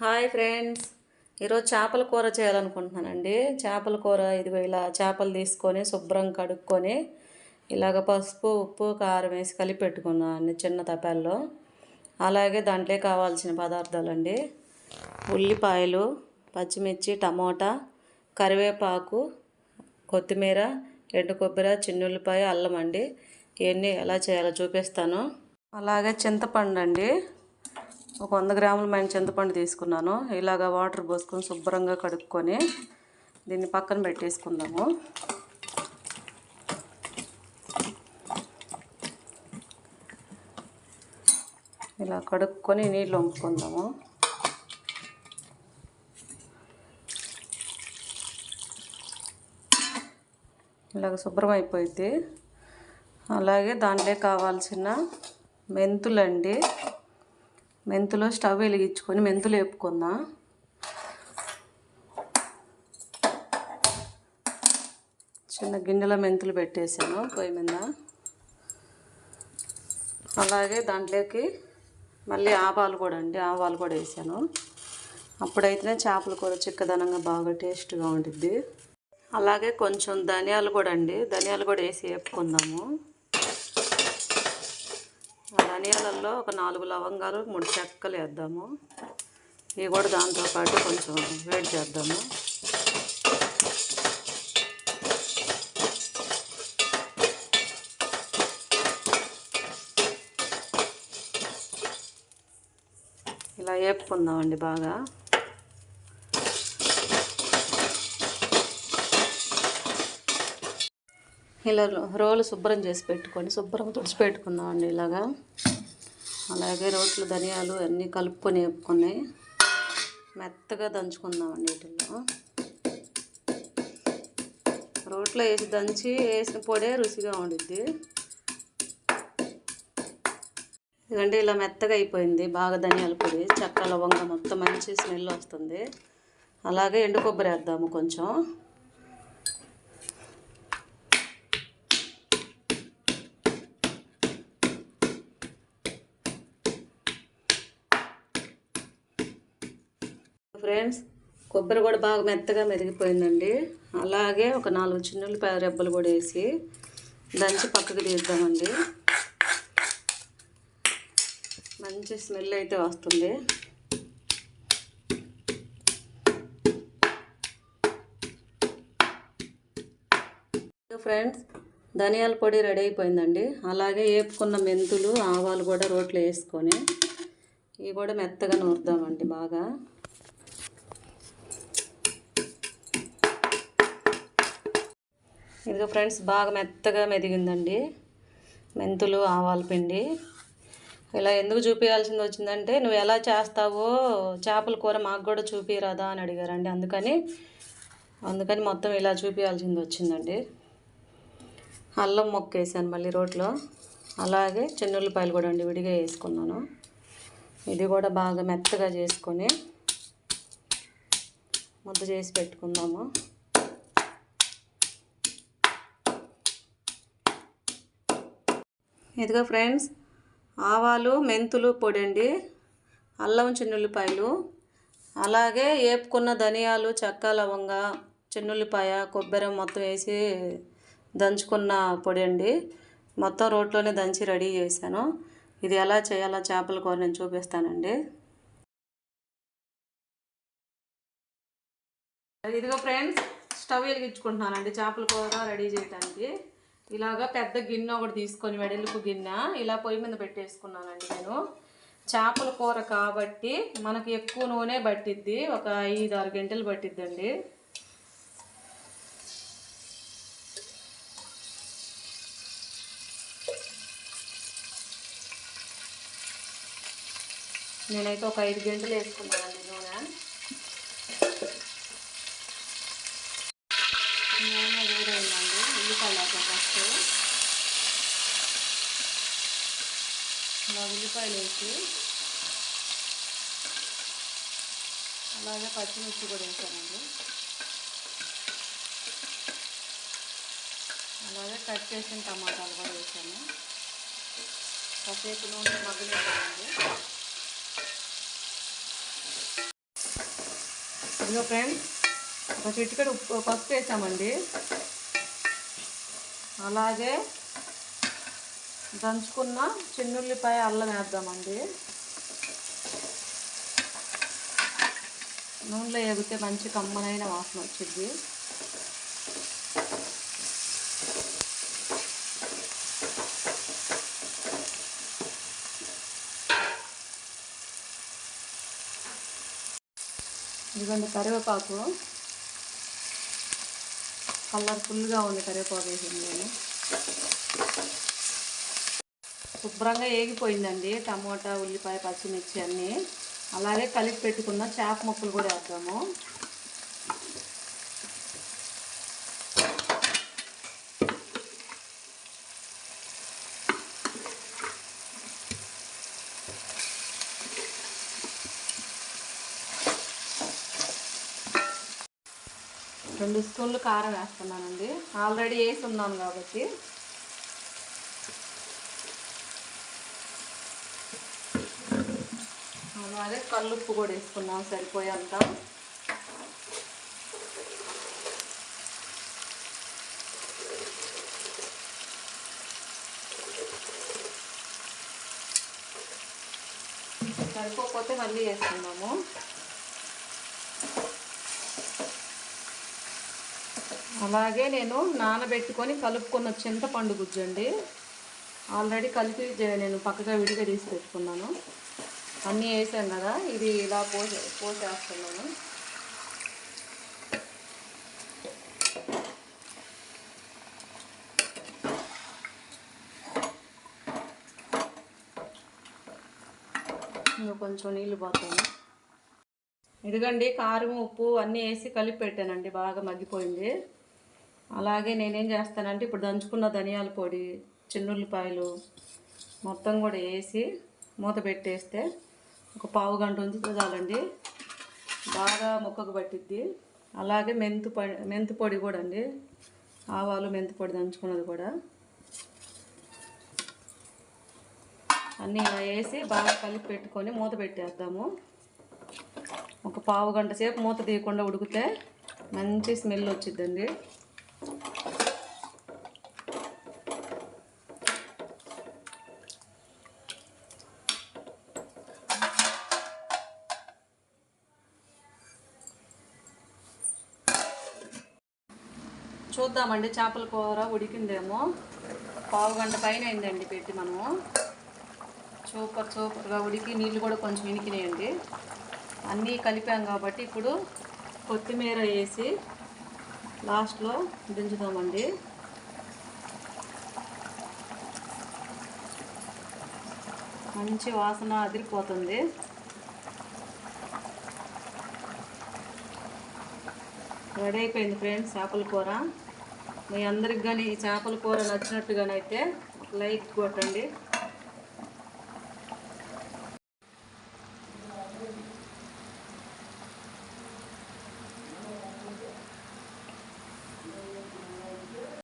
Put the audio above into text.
Hi friends, ఈరోజు చేపల కూర చేయాలనుకుంటున్నానండి. చేపల కూర ఇదిగో ఇలా చేపలు తీసుకొని శుభ్రం కడుక్కొని ఇలాగ పసుపు ఉప్పు కారం వేసి కలిపి పెట్టుకున్నానండి చిన్న తపాల్లో. అలాగే దాంట్లో కావాల్సిన పదార్థాలండి: ఉల్లిపాయలు, పచ్చిమిర్చి, టమోటా, కరివేపాకు, కొత్తిమీర, ఎండు కొబ్బరి, చిన్నుల్లిపాయ, అల్లం అండి. ఇవన్నీ ఎలా చేయాలో చూపిస్తాను. అలాగే చింతపండు అండి, ఒక 100 గ్రాముల మైన చింతపండు తీసుకున్నాను. ఇలాగ వాటర్ పోసుకొని శుభ్రంగా కడుక్కొని దీన్ని పక్కన పెట్టేసుకుందాము. ఇలా కడుక్కొని నీళ్ళు వంపుకుందాము. ఇలాగ శుభ్రం అయిపోయింది. అలాగే దాంట్లో కావాల్సిన మెంతులండి. మెంతులు స్టవ్ వెలిగించుకొని మెంతులు వేపుకుందాం. చిన్న గిన్నెలో మెంతులు పెట్టేసాను పొయ్యి మీద. అలాగే దాంట్లోకి మళ్ళీ ఆవాలు కూడా వేసాను. అప్పుడైతేనే చేపల కూర చిక్కదనంగా బాగా టేస్ట్గా ఉంటుంది. అలాగే కొంచెం ధనియాలు కూడా వేసి వేపుకుందాము. ధనియాలలో ఒక 4 లవంగాలు 3 చెక్కలు వేద్దాము. ఇవి కూడా దాంతోపాటు కొంచెం వేడి చేద్దాము. ఇలా వేపుకుందామండి బాగా. ఇలా రోలు శుభ్రం చేసి పెట్టుకొని శుభ్రంగా తుడిచిపెట్టుకుందామండి ఇలాగా. అలాగే రోట్లో ధనియాలు అన్నీ కలుపుకొని వేపుకొని మెత్తగా దంచుకుందామండి. వీటిల్లో రోట్లో వేసి దంచి వేసిన పొడే రుచిగా ఉండిద్ది. ఎందుకంటే ఇలా మెత్తగా అయిపోయింది బాగా. ధనియాల పొడి, చెక్క, లవంగా మొత్తం మంచి స్మెల్ వస్తుంది. అలాగే ఎండు కొబ్బరి వేద్దాము కొంచెం. ఫ్రెండ్స్, కొబ్బరి కూడా బాగా మెత్తగా మెదిగిపోయిందండి. అలాగే ఒక 4 చిన్నుల్లిపాయ రెబ్బలు కూడా వేసి దంచి పక్కకు తీద్దామండి. మంచి స్మెల్ అయితే వస్తుంది. ఫ్రెండ్స్, ధనియాల పొడి రెడీ అయిపోయిందండి. అలాగే వేపుకున్న మెంతులు, ఆవాలు కూడా రోట్లో వేసుకొని ఇవి కూడా మెత్తగా నూరుదామండి బాగా. ఇదిగో ఫ్రెండ్స్, బాగా మెత్తగా మెదిగిందండి మెంతులు, ఆవాల పిండి. ఇలా ఎందుకు చూపించాల్సింది వచ్చిందంటే, నువ్వు ఎలా చేస్తావో చేపల కూర మాకు కూడా చూపిరాదా అని అడిగారండి. అందుకని మొత్తం ఇలా చూపించాల్సింది వచ్చిందండి. అల్లం మొక్క వేసాను మళ్ళీ రోట్లో. అలాగే చిన్నుల్లిపాయలు కూడా విడిగా వేసుకున్నాను. ఇది కూడా బాగా మెత్తగా చేసుకొని ముద్ద చేసి పెట్టుకుందాము. ఇదిగో ఫ్రెండ్స్, ఆవాలు, మెంతులు పొడి అండి, అల్లం, చిన్నుల్లిపాయలు, అలాగే వేపుకున్న ధనియాలు, చెక్క, లవంగ, చిన్నుల్లిపాయ, కొబ్బరి మొత్తం వేసి దంచుకున్న పొడి అండి. మొత్తం రోట్లోనే దంచి రెడీ చేశాను. ఇది ఎలా చేయాలో చేపల కూర నేను చూపిస్తానండి. ఇదిగో ఫ్రెండ్స్, స్టవ్ వెలిగించుకుంటున్నానండి చేపల కూర రెడీ చేయడానికి. ఇలాగా పెద్ద గిన్నె ఒకటి తీసుకొని వెడల్పు గిన్నె ఇలా పొయ్యి మీద పెట్టేసుకున్నానండి నేను. చేపల కూర కాబట్టి మనకి ఎక్కువ నూనె పట్టిద్ది, ఒక 5-6 గంటలు పట్టిద్దండి. నేనైతే ఒక 5 గంటలు వేసుకున్నానండి నూనె వేడైందండి. ఉల్లిపాయలు వేసాను ఫస్ట్. ఇలా ఉల్లిపాయలు వేసి అలాగే పచ్చిమిర్చి కూడా వేసానండి. అలాగే కట్ చేసిన టమాటాలు కూడా వేసాను. కాసేపు నూనె మగ్గనివ్వండి. ఇదిగో ఫ్రెండ్స్, ఒక చిటికెడు పసుపు వేసామండి. అలాగే దంచుకున్న చిన్నుల్లిపాయ అల్లం వేద్దామండి. నూనెలో ఎగితే మంచి కమ్మనైన వాసన వచ్చింది. ఇదిగోండి కరివేపాకు, కలర్ఫుల్గా ఉంది కరివేపాకు వేసింది నేను. శుభ్రంగా ఏగిపోయిందండి టమోటా, ఉల్లిపాయ, పచ్చిమిర్చి అన్నీ. అలాగే కలిపి పెట్టుకున్న చేప ముక్కలు కూడా వేద్దాము. రెండు స్పూన్లు కారం వేస్తున్నానండి, ఆల్రెడీ వేసి ఉన్నాను కాబట్టి. అలాగే కల్లుప్పు కూడా వేసుకున్నాం సరిపోయేంత. సరిపోకపోతే మళ్ళీ వేసుకున్నాము. అలాగే నేను నానబెట్టుకొని కలుపుకున్న చింతపండు గుజ్జండి, ఆల్రెడీ కలిపి నేను పక్కగా విడిగా తీసి పెట్టుకున్నాను. అన్నీ వేసాం కదా, ఇది ఇలా పోసేస్తున్నాను. ఇంకా కొంచెం నీళ్ళు పోతాను. ఇదిగండి కారం, ఉప్పు అన్నీ వేసి కలిపి పెట్టానండి, బాగా మగ్గిపోయింది. అలాగే నేనేం చేస్తానంటే ఇప్పుడు దంచుకున్న ధనియాల పొడి, చిన్నుల్లిపాయలు మొత్తం కూడా వేసి మూత పెట్టేస్తే ఒక పావు గంట ఉంచితే చాలండి, బాగా ముక్కకు పట్టిద్ది. అలాగే మెంతు పొడి కూడా అండి, ఆవాలు, మెంతు పొడి దంచుకున్నది కూడా అన్నీ ఇలా వేసి బాగా కలిపి పెట్టుకొని మూత పెట్టేద్దాము. ఒక పావు గంట సేపు మూత తీయకుండా ఉడికితే మంచి స్మెల్ వచ్చిద్దండి. చూద్దామండి, చేపల కూర ఉడికిందేమో. పావు గంట పైన అయిందండి పెట్టి మనము. సూపర్గా ఉడికి నీళ్ళు కూడా కొంచెం ఇనికినాయండి. అన్నీ కలిపాం కాబట్టి ఇప్పుడు కొత్తిమీర వేసి లాస్ట్లో దించుదామండి. మంచి వాసన అదిరిపోతుంది. రెడీ అయిపోయింది ఫ్రెండ్స్ చేపల కూర. మీ అందరికి కానీ ఈ చేపల కూర నచ్చినట్టుగానైతే లైక్ కొట్టండి.